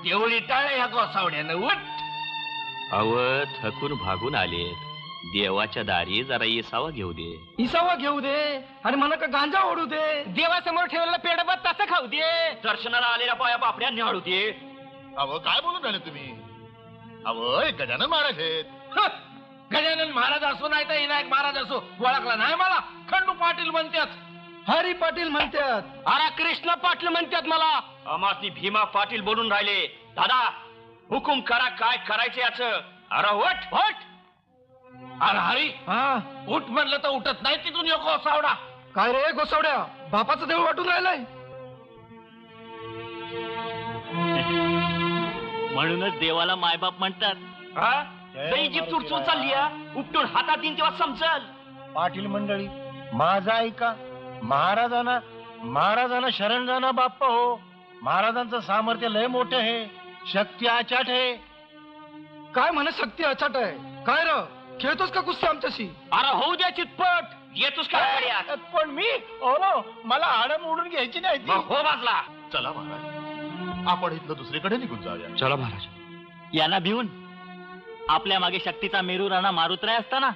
देवळी टाळे ह्या गोसावड्यानं उठ. अव थकून भागून आलेत, देवाच्या दारी जरा इसावा घेऊ दे. इसावा घेऊ दे आणि मला का गांजा ओढू दे. देवासमोर ठेवलेला पेडबा तसं खाऊ दे. दर्शनाला आलेल्या पाया बापड्या निहाळू दे. अहो काय बोलून राहिले तुम्ही? अहो गजानन महाराज आहेत. गजानन महाराज असो नाही तर विनायक महाराज असो, ओळखला नाही मला. खंडू पाटील म्हणतात, हरी पाटील म्हणतात, अरे कृष्ण पाटील म्हणतात मला. आमासनी भीमा पाटील बोलून राहिले. दादा हुकुम करा, काय करायचं याच. अरे उठ उठ. अरे हरी उठ म्हणलं तर उठत नाही तिथून यो गोसावडा. काय रे गोसावड्या, बापाचं देव वाटून राहिलंय. म्हणूनच देवाला मायबाप म्हणतात. जी चुरचूर चालली उपटून हातात येईन तेव्हा समजल. पाटील मंडळी माझा ऐका. महाराजांना शरण जाणा बाप्पा हो. महाराजांचं सामर्थ्य लय मोठं आहे, शक्ती अचाट आहे. काय म्हणे शक्ती अचाट आहे? काय र खेळतोस का कुस्ती आमच्याशी? अरे होऊ द्या चितपट. येतोस का गड्या? पण मी मला हाडं मोडून घ्यायची नाही. मग हो बाजला. चला महाराज, आपण इथलं दुसरीकडे निघून जाऊया. चला महाराज. यांना भिवून आपल्या मागे शक्तीचा मेरू राणा मारुतराय असताना